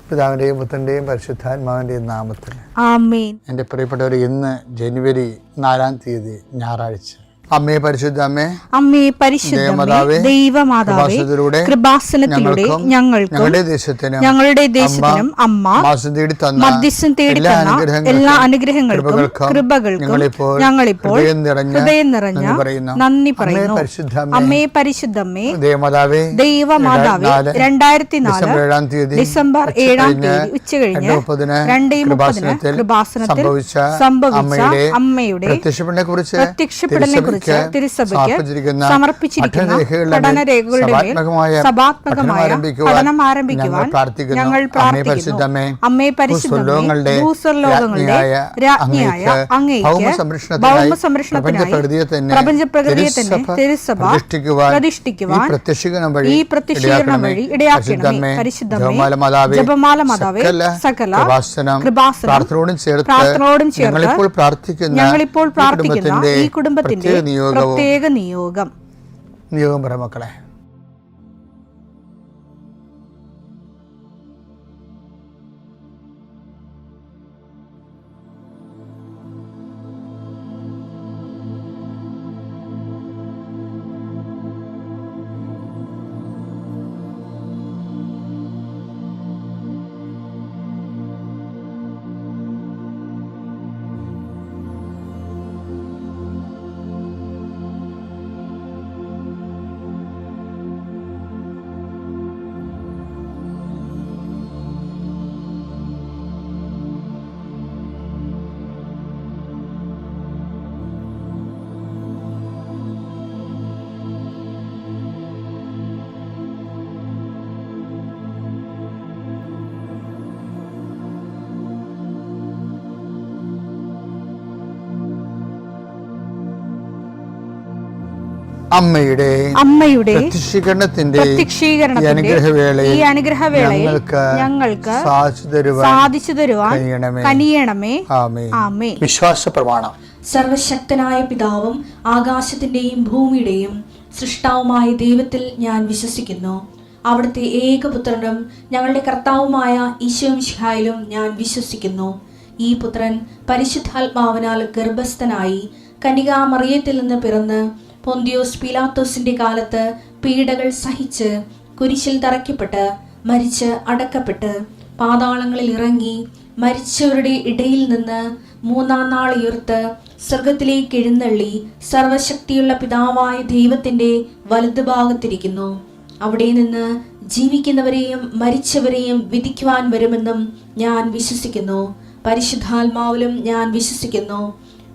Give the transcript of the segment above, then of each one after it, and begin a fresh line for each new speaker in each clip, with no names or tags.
പിതാവിൻ്റെയും പുത്രൻ്റെയും പരിശുദ്ധാത്മാവിൻ്റെയും നാമത്തിൽ
ആമേൻ.
എൻ്റെ പ്രിയപ്പെട്ടവർ, ഇന്ന് ജനുവരി 4 തീയതി ഞായറാഴ്ച. അമ്മേ പരിശുദ്ധ അമ്മേ,
അമ്മേ പരിശുദ്ധ ദൈവമാതാവേ, കൃപാസനത്തിലൂടെ ഞങ്ങൾക്കും ഞങ്ങളുടെ ദേശത്തിനും അമ്മ മധ്യസ്ഥം തേടി തന്ന എല്ലാ അനുഗ്രഹങ്ങൾക്കും കൃപകൾക്കും ഞങ്ങളിപ്പോൾ ഹൃദയം നിറഞ്ഞ നന്ദി പറയുന്നു. അമ്മേ പരിശുദ്ധമ്മേ ദൈവമാതാവേ, 2004 ഡിസംബർ 7 ഉച്ചകഴിഞ്ഞ് 2:30 കൃപാസനത്തിൽ സംഭവിച്ച അമ്മയുടെ പ്രത്യക്ഷപ്പെടലിനെ കുറിച്ച് തിരുസഭയ്ക്ക് സമർപ്പിച്ചിരിക്കുന്ന പഠനരേഖകളുടെ മേൽ സഭാത്മകമായ പഠനം ആരംഭിക്കുവാൻ ഞങ്ങൾ പ്രാർത്ഥിക്കുന്നു. അമ്മേ പരിശുദ്ധമേ, ഭൂസ്വർലോകങ്ങളുടെ രാജ്ഞിയായ അങ്ങേയ്ക്ക് ഭൗമസംരക്ഷണത്തിനായി പ്രപഞ്ചപ്രകൃതിയെ തന്നെ തിരുസഭ പ്രതിഷ്ഠിക്കുവാൻ ഈ പ്രത്യക്ഷീകരണം വഴി ഇടയാക്കണമേ. പരിശുദ്ധമേ, ജപമാല മാതാവേ, സകല കൃപാസനം പ്രാർത്ഥനയോടും ചേർത്ത് ഞങ്ങളിപ്പോൾ പ്രാർത്ഥിക്കുന്ന ഈ കുടുംബത്തിന്റെ പ്രത്യേക നിയോഗം
പറ മക്കളെ.
അമ്മയുടെ
പ്രത്യക്ഷീകരണത്തിന്റെ
ഈ അനുഗ്രഹവേളയിൽ ഞങ്ങൾക്ക് സാധിച്ചു തരുവാൻ കനിയണമേ. ആമേൻ.
വിശ്വാസ പ്രമാണം.
സർവശക്തനായ പിതാവും ആകാശത്തിന്റെയും ഭൂമിയുടെയും സൃഷ്ടാവുമായ ദൈവത്തിൽ ഞാൻ വിശ്വസിക്കുന്നു. അവിടുത്തെ ഏകപുത്രനും ഞങ്ങളുടെ കർത്താവുമായ ഈശോ മിശിഹായിലും ഞാൻ വിശ്വസിക്കുന്നു. ഈ പുത്രൻ പരിശുദ്ധാത്മാവിനാൽ ഗർഭസ്ഥനായി കന്യകാമറിയത്തിൽ നിന്ന് പിറന്ന് പൊന്തിയോസ് പീലാത്തോസിന്റെ കാലത്ത് പീഡകൾ സഹിച്ച് കുരിശിൽ തറയ്ക്കപ്പെട്ട് മരിച്ച് അടക്കപ്പെട്ട് പാതാളങ്ങളിൽ ഇറങ്ങി മരിച്ചവരുടെ ഇടയിൽ നിന്ന് 3-ാം നാൾ ഉയർത്ത് സ്വർഗത്തിലേക്ക് എഴുന്നള്ളി സർവശക്തിയുള്ള പിതാവായ ദൈവത്തിന്റെ വലതുഭാഗത്തിരിക്കുന്നു. അവിടെ നിന്ന് ജീവിക്കുന്നവരെയും മരിച്ചവരെയും വിധിക്കുവാൻ വരുമെന്നും ഞാൻ വിശ്വസിക്കുന്നു. പരിശുദ്ധാത്മാവിലും ഞാൻ വിശ്വസിക്കുന്നു.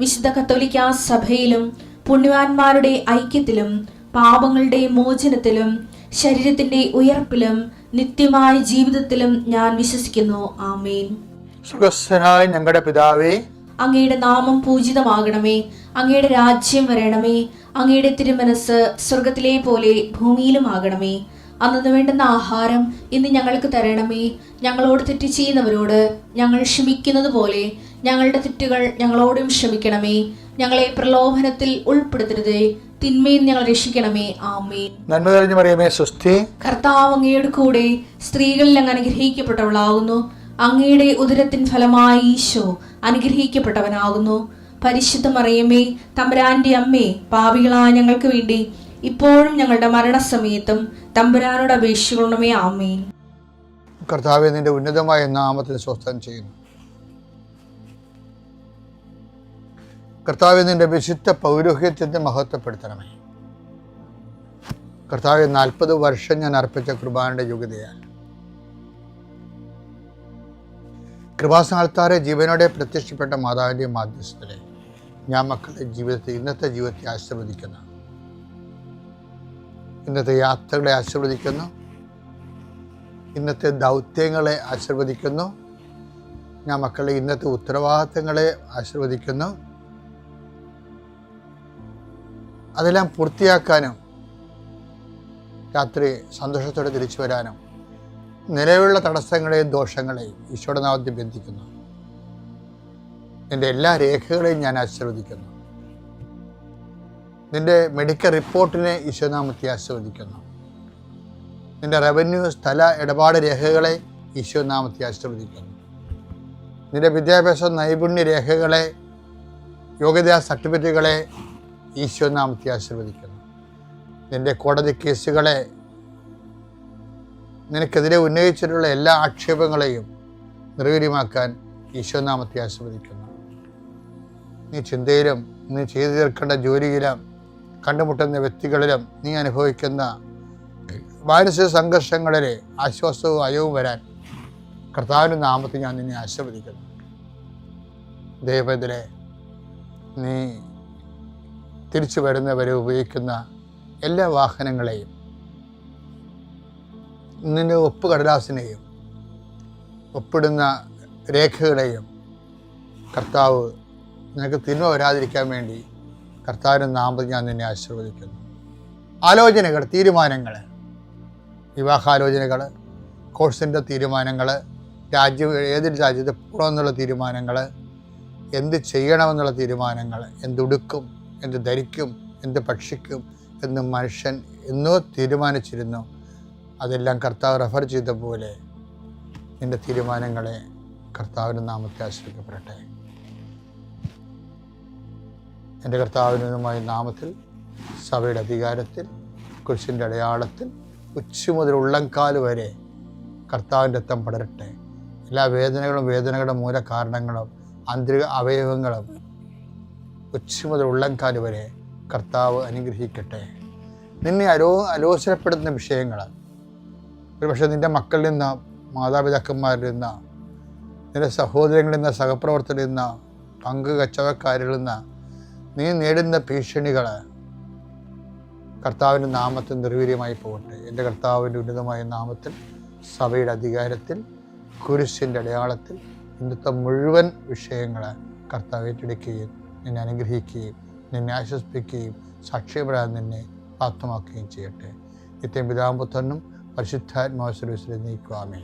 വിശുദ്ധ കത്തോലിക്കാ സഭയിലും പുണ്യവാന്മാരുടെ ഐക്യത്തിലും പാപങ്ങളുടെ മോചനത്തിലും ശരീരത്തിന്റെ ഉയർപ്പിലും നിത്യമായ ജീവിതത്തിലും ഞാൻ വിശ്വസിക്കുന്നു. ആമേൻ.
സുഖസ്ഥനായ ഞങ്ങളുടെ പിതാവേ,
അങ്ങയുടെ നാമം പൂജിതമാകണമേ. അങ്ങയുടെ രാജ്യം വരണമേ. അങ്ങയുടെ തിരുമനസ് സ്വർഗത്തിലെ പോലെ ഭൂമിയിലും ആകണമേ. അന്നു വേണ്ടുന്ന ആഹാരം ഇന്ന് ഞങ്ങൾക്ക് തരണമേ. ഞങ്ങളോട് തെറ്റ് ചെയ്യുന്നവരോട് ഞങ്ങൾ ക്ഷമിക്കുന്നത് പോലെ ഞങ്ങളുടെ തെറ്റുകൾ ഞങ്ങളോടും ക്ഷമിക്കണമേ. ഞങ്ങളെ പ്രലോഭനത്തിൽ ഉൾപ്പെടുത്തരുതേ, തിന്മയിൽ ഞങ്ങൾ രക്ഷിക്കണമേ. ആമേൻ.
നന്മ നിറഞ്ഞ മറിയമേ, സ്വസ്തി.
കർത്താവ് അങ്ങയുടെ കൂടെ സ്ത്രീകളിൽ അങ്ങ് അനുഗ്രഹിക്കപ്പെട്ടവളാകുന്നു. അങ്ങയുടെ ഉദരത്തിൻ ഫലമായി ഈശോ അനുഗ്രഹിക്കപ്പെട്ടവനാകുന്നു. പരിശുദ്ധ മറിയമേ, തമ്പുരാന്റെ അമ്മേ, പാപികളായ ഞങ്ങൾക്ക് വേണ്ടി ഇപ്പോഴും ഞങ്ങളുടെ മരണസമയത്തും തമ്പുരാനോട് അപേക്ഷിക്കണമേ. ആമേൻ.
കർത്താവേ, നിന്റെ ഉന്നതമായ നാമത്തിൽ സ്വസ്ഥം ചെയ്യുന്നു. കർത്താവേ, നിന്റെ വിശുദ്ധ പൗരോഹിത്യത്തെ മഹത്വപ്പെടുത്തണമേ. കർത്താവേ, 40 വർഷം ഞാൻ അർപ്പിച്ച കുർബാനയുടെ യോഗ്യതയാൽ കൃപാസനാൽത്താരെ ജീവനോടെ പ്രത്യക്ഷപ്പെട്ട മാതാവിൻ്റെ മാധ്യസ്ഥതയെ ഞാൻ മക്കളുടെ ജീവിതത്തെ ഇന്നത്തെ ജീവിതത്തെ ആശീർവദിക്കുന്നു. ഇന്നത്തെ യാത്രകളെ ആശീർവദിക്കുന്നു. ഇന്നത്തെ ദൗത്യങ്ങളെ ആശീർവദിക്കുന്നു. ഞാൻ മക്കളുടെ ഇന്നത്തെ ഉത്തരവാദിത്തങ്ങളെ ആശീർവദിക്കുന്നു. അതെല്ലാം പൂർത്തിയാക്കാനും രാത്രി സന്തോഷത്തോടെ തിരിച്ചു വരാനും നിലവിലുള്ള തടസ്സങ്ങളെയും ദോഷങ്ങളെയും ഈശോയുടെ നാമത്തിൽ ബന്ധിക്കുന്നു. നിൻ്റെ എല്ലാ രേഖകളെയും ഞാൻ ആശീർവദിക്കുന്നു. നിൻ്റെ മെഡിക്കൽ റിപ്പോർട്ടിനെ ഈശോനാമത്തെ ആശീർവദിക്കുന്നു. നിൻ്റെ റവന്യൂ സ്ഥല ഇടപാട് രേഖകളെ ഈശോ നാമത്തെ ആശീർവദിക്കുന്നു. നിന്റെ വിദ്യാഭ്യാസ നൈപുണ്യ രേഖകളെ, യോഗ്യതാ സർട്ടിഫിക്കറ്റുകളെ ഈശോ നാമത്തെ ആശീർവദിക്കുന്നു. നിന്റെ കോടതി കേസുകളെ, നിനക്കെതിരെ ഉന്നയിച്ചിട്ടുള്ള എല്ലാ ആക്ഷേപങ്ങളെയും നിർവീര്യമാക്കാൻ ഈശോ നാമത്തെ ആശീർവദിക്കുന്നു. നീ ചിന്തയിലും നീ ചെയ്തു തീർക്കേണ്ട ജോലിയിലും കണ്ടുമുട്ടുന്ന വ്യക്തികളിലും നീ അനുഭവിക്കുന്ന മാനസിക സംഘർഷങ്ങളിൽ ആശ്വാസവും അയവും വരാൻ കർത്താവിൻ്റെ നാമത്തിൽ ഞാൻ നിന്നെ ആശീർവദിക്കുന്നു. ദൈവത്തിലെ നീ തിരിച്ചു വരുന്നവരെ ഉപയോഗിക്കുന്ന എല്ലാ വാഹനങ്ങളെയും, നിന്റെ ഒപ്പ് കടലാസിനെയും ഒപ്പിടുന്ന രേഖകളെയും കർത്താവ് നിനക്ക് തിന്മ വരാതിരിക്കാൻ വേണ്ടി കർത്താവിൻ്റെ നാമത്തിൽ ഞാൻ നിന്നെ ആശീർവദിക്കുന്നു. ആലോചനകൾ, തീരുമാനങ്ങൾ, വിവാഹാലോചനകൾ, കോഴ്സിൻ്റെ തീരുമാനങ്ങൾ, ഏത് രാജ്യത്ത് പോകണമെന്നുള്ള തീരുമാനങ്ങൾ, എന്ത് ചെയ്യണമെന്നുള്ള തീരുമാനങ്ങൾ, എന്തുടുക്കും, എന്ത് ധരിക്കും, എന്ത് ഭക്ഷിക്കും എന്ന് മനുഷ്യൻ എന്നോ തീരുമാനിച്ചിരുന്നു. അതെല്ലാം കർത്താവ് റെഫർ ചെയ്ത പോലെ നിൻ്റെ തീരുമാനങ്ങളെ കർത്താവിൻ്റെ നാമത്തെ ആശ്രയിക്കപ്പെടട്ടെ. എൻ്റെ കർത്താവിനുമായ നാമത്തിൽ, സഭയുടെ അധികാരത്തിൽ, കുരിശിൻ്റെ അടയാളത്തിൽ ഉച്ച മുതൽ ഉള്ളംകാൽ വരെ കർത്താവിൻ്റെ രക്തം പടരട്ടെ. എല്ലാ വേദനകളുടെ മൂലകാരണങ്ങളും ആന്തരിക അവയവങ്ങളും ഉച്ച മുതൽ ഉള്ളംകാൽ വരെ കർത്താവ് അനുഗ്രഹിക്കട്ടെ. നിന്നെ അലോസരപ്പെടുത്തുന്ന വിഷയങ്ങൾ, ഒരുപക്ഷെ നിൻ്റെ മക്കളിൽ നിന്ന്, മാതാപിതാക്കന്മാരിൽ നിന്ന്, നിൻ്റെ സഹോദരങ്ങളിൽ നിന്ന്, സഹപ്രവർത്തകരിൽ നിന്ന്, കച്ചവടക്കാരിൽ നിന്ന് നീ നേടുന്ന ഭീഷണികൾ കർത്താവിൻ്റെ നാമത്തിൽ നിർവീര്യമായി പോകട്ടെ. എൻ്റെ കർത്താവിൻ്റെ ഉന്നതമായ നാമത്തിൽ, സഭയുടെ അധികാരത്തിൽ, കുരിശിൻ്റെ അടയാളത്തിൽ ഇന്നത്തെ മുഴുവൻ വിഷയങ്ങൾ കർത്താവ് ഏറ്റെടുക്കുകയും നിന്നെ അനുഗ്രഹിക്കുകയും നിന്നെ ആശ്വസിപ്പിക്കുകയും സാക്ഷ്യപ്പെടാൻ നിന്നെ പ്രാപ്തമാക്കുകയും ചെയ്യട്ടെ. നിത്യം പിതാമ്പുത്രനും പരിശുദ്ധാത്മാവിനെ നീക്കുവാമേ.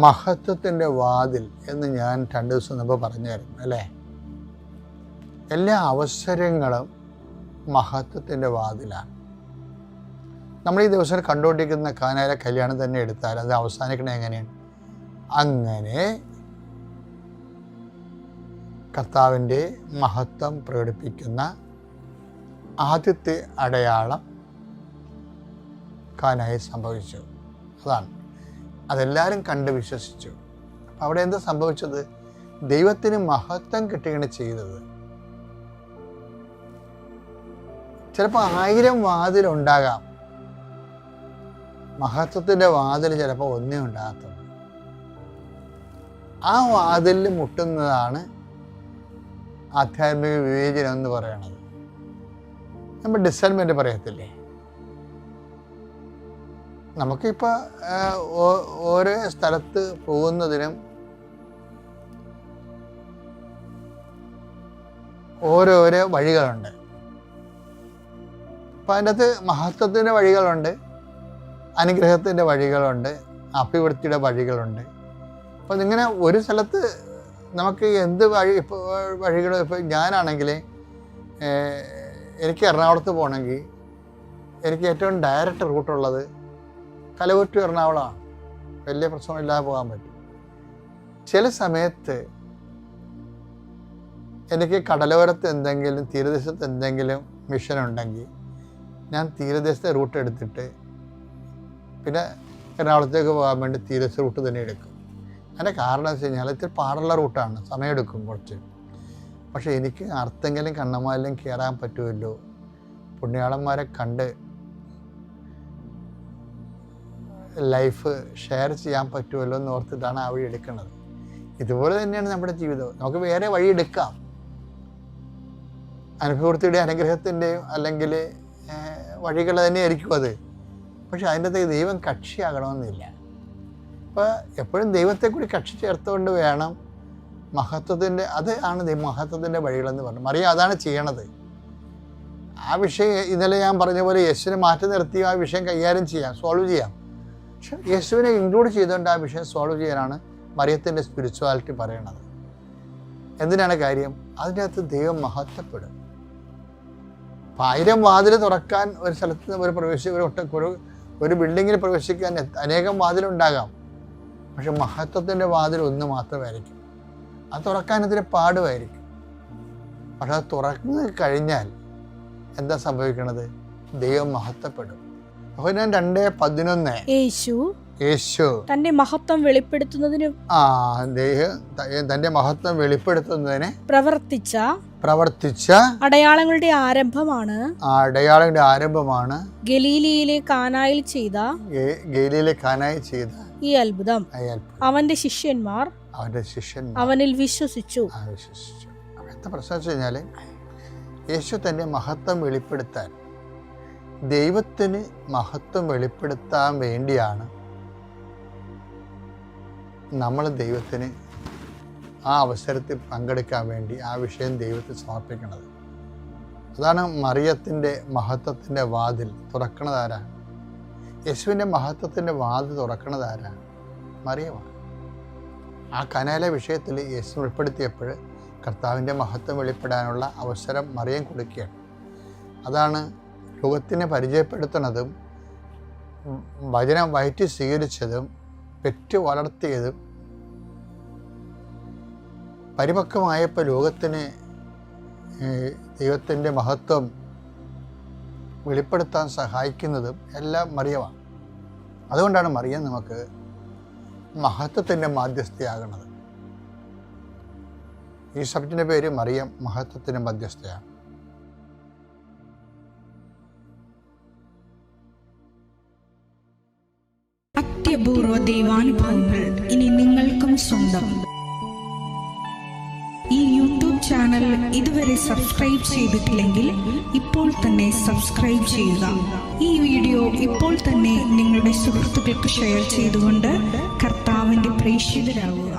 മഹത്വത്തിൻ്റെ വാതിൽ എന്ന് ഞാൻ 2 ദിവസം മുമ്പ് പറഞ്ഞായിരുന്നു അല്ലേ? എല്ലാ അവസരങ്ങളും മഹത്വത്തിൻ്റെ വാതിലാണ്. നമ്മൾ ഈ ദിവസം കണ്ടുകൊണ്ടിരിക്കുന്ന കാനായിലെ കല്യാണം തന്നെ എടുത്താൽ അത് അവസാനിക്കണേ എങ്ങനെയാണ്? അങ്ങനെ കർത്താവിൻ്റെ മഹത്വം പ്രകടിപ്പിക്കുന്ന ആദ്യത്തെ അടയാളം കാനായിൽ സംഭവിച്ചു. അതെല്ലാവരും കണ്ട് വിശ്വസിച്ചു. അപ്പം അവിടെ എന്താ സംഭവിച്ചത്? ദൈവത്തിന് മഹത്വം കിട്ടുകയാണ് ചെയ്തത്. ചിലപ്പോൾ 1000 വാതിലുണ്ടാകാം, മഹത്വത്തിൻ്റെ വാതിൽ ചിലപ്പോൾ ഒന്നേ ഉണ്ടാകത്തുള്ളൂ. ആ വാതിലിൽ മുട്ടുന്നതാണ് ആധ്യാത്മിക വിവേചനം എന്ന് പറയണത്. നമ്മൾ ഡിസൈൻമെൻറ്റ് പറയത്തില്ലേ? നമുക്കിപ്പോൾ ഓരോ സ്ഥലത്ത് പോകുന്നതിനും ഓരോരോ വഴികളുണ്ട്. അപ്പം അതിൻ്റെ അകത്ത് മഹത്വത്തിൻ്റെ വഴികളുണ്ട്, അനുഗ്രഹത്തിൻ്റെ വഴികളുണ്ട്, അഭിവൃദ്ധിയുടെ വഴികളുണ്ട്. അപ്പം ഇങ്ങനെ ഒരു സ്ഥലത്ത് നമുക്ക് എന്ത് വഴികൾ ഇപ്പോൾ ഞാനാണെങ്കിൽ എനിക്ക് എറണാകുളത്ത് പോകണമെങ്കിൽ എനിക്ക് ഏറ്റവും ഡയറക്റ്റ് റൂട്ടുള്ളത് കലവൂർ ടു എറണാകുളമാണ്. വലിയ പ്രശ്നമില്ലാതെ പോകാൻ പറ്റും. ചില സമയത്ത് എനിക്ക് കടലോരത്ത് എന്തെങ്കിലും തീരദേശത്ത് എന്തെങ്കിലും മിഷൻ ഉണ്ടെങ്കിൽ ഞാൻ തീരദേശത്തെ റൂട്ട് എടുത്തിട്ട് പിന്നെ എറണാകുളത്തേക്ക് പോകാൻ വേണ്ടി തീരദേശ റൂട്ട് തന്നെ എടുക്കും. അതിൻ്റെ കാരണം എന്ന് വെച്ച് കഴിഞ്ഞാൽ ഇത്തിരി പാടുള്ള റൂട്ടാണ്, സമയമെടുക്കും കുറച്ച്. പക്ഷേ എനിക്ക് അർത്തെങ്കിലും കണ്ണമാലിലും കയറാൻ പറ്റുമല്ലോ, പുണ്യാളന്മാരെ കണ്ട് ലൈഫ് ഷെയർ ചെയ്യാൻ പറ്റുമല്ലോ എന്ന് ഓർത്തിട്ടാണ് ആ വഴി എടുക്കുന്നത്. ഇതുപോലെ തന്നെയാണ് നമ്മുടെ ജീവിതം. നമുക്ക് വേറെ വഴി എടുക്കാം, അനുഭവത്തിൻ്റെ അനുഗ്രഹത്തിൻ്റെയും അല്ലെങ്കിൽ വഴികൾ തന്നെയായിരിക്കും അത്. പക്ഷെ അതിൻ്റെ അകത്ത് ദൈവം കക്ഷിയാകണമെന്നില്ല. അപ്പോൾ എപ്പോഴും ദൈവത്തെ കൂടി കക്ഷി ചേർത്തുകൊണ്ട് വേണം മഹത്വത്തിൻ്റെ, അത് ആണ് മഹത്വത്തിൻ്റെ വഴികളെന്ന് പറഞ്ഞു. മറിയ അതാണ് ചെയ്യണത്. ആ വിഷയം ഇന്നലെ ഞാൻ പറഞ്ഞ പോലെ യേശുവിനെ മാറ്റി നിർത്തി ആ വിഷയം കൈകാര്യം ചെയ്യാം, സോൾവ് ചെയ്യാം. പക്ഷെ യേശുവിനെ ഇൻക്ലൂഡ് ചെയ്തുകൊണ്ട് ആ വിഷയം സോൾവ് ചെയ്യാനാണ് മറിയത്തിൻ്റെ സ്പിരിച്വാലിറ്റി പറയണത്. എന്തിനാണ് കാര്യം? അതിൻ്റെ അകത്ത് ദൈവം മഹത്വപ്പെടും. 1000 വാതിൽ തുറക്കാൻ ഒരു സ്ഥലത്ത് ഒരു ബിൽഡിങ്ങിൽ പ്രവേശിക്കാൻ അനേകം വാതിലുണ്ടാകാം. പക്ഷെ മഹത്വത്തിൻ്റെ വാതിൽ ഒന്ന് മാത്രമായിരിക്കും. അത് തുറക്കാൻ ഇതിന് പാടുമായിരിക്കും. പക്ഷെ അത് തുറന്നു കഴിഞ്ഞാൽ എന്താ സംഭവിക്കണത്? ദൈവം മഹത്വപ്പെടും. അപ്പോൾ ഞാൻ 2:11 യേശു
തന്റെ മഹത്വം വെളിപ്പെടുത്തുന്നതിന്
തന്റെ മഹത്വം വെളിപ്പെടുത്തുന്നതിന് പ്രവർത്തിച്ച
അടയാളങ്ങളുടെ ആരംഭമാണ്
ഗലീലയിലെ കാനായിൽ ചെയ്ത
ഈ അത്ഭുതം. അവന്റെ ശിഷ്യന്മാർ അവനിൽ വിശ്വസിച്ചു.
എന്താ പ്രശ്നം വെച്ച് കഴിഞ്ഞാൽ, യേശു തന്റെ മഹത്വം വെളിപ്പെടുത്താൻ, ദൈവത്തിന് മഹത്വം വെളിപ്പെടുത്താൻ വേണ്ടിയാണ് നമ്മൾ ദൈവത്തിന് ആ അവസരത്തിൽ പങ്കെടുക്കാൻ വേണ്ടി ആ വിഷയം ദൈവത്തിൽ സമർപ്പിക്കുന്നത്. അതാണ് മറിയത്തിൻ്റെ മഹത്വത്തിൻ്റെ വാതിൽ തുറക്കണതാരാ? യേശുവിൻ്റെ മഹത്വത്തിൻ്റെ വാതിൽ തുറക്കണതാരാ? മറിയമാണ്. ആ കനായിലെ വിഷയത്തിൽ യേശു ഉൾപ്പെടുത്തിയപ്പോൾ കർത്താവിൻ്റെ മഹത്വം വെളിപ്പെടാനുള്ള അവസരം മറിയം കൊടുക്കുകയാണ്. അതാണ് ലോകത്തിനെ പരിചയപ്പെടുത്തുന്നതും വചനം വയറ്റി സ്വീകരിച്ചതും പെറ്റു വളർത്തിയതും പരിപക്വമായപ്പോൾ ലോകത്തിന് ദൈവത്തിൻ്റെ മഹത്വം വെളിപ്പെടുത്താൻ സഹായിക്കുന്നതും എല്ലാം മറിയമാണ്. അതുകൊണ്ടാണ് മറിയം നമുക്ക് മഹത്വത്തിൻ്റെ മാധ്യസ്ഥയാകുന്നത്. ഈ സബ്ജക്റ്റിൻ്റെ പേര് മറിയം മഹത്വത്തിൻ്റെ മധ്യസ്ഥയാണ്.
അത്യപൂർവ ദൈവാനുഭവങ്ങൾ ഇനി നിങ്ങൾക്കും സ്വന്തം. ഈ യൂട്യൂബ് ചാനൽ ഇതുവരെ സബ്സ്ക്രൈബ് ചെയ്തിട്ടില്ലെങ്കിൽ ഇപ്പോൾ തന്നെ സബ്സ്ക്രൈബ് ചെയ്യുക. ഈ വീഡിയോ ഇപ്പോൾ തന്നെ നിങ്ങളുടെ സുഹൃത്തുക്കൾക്ക് ഷെയർ ചെയ്തുകൊണ്ട് കർത്താവിൻ്റെ പ്രേക്ഷിതരാകുക.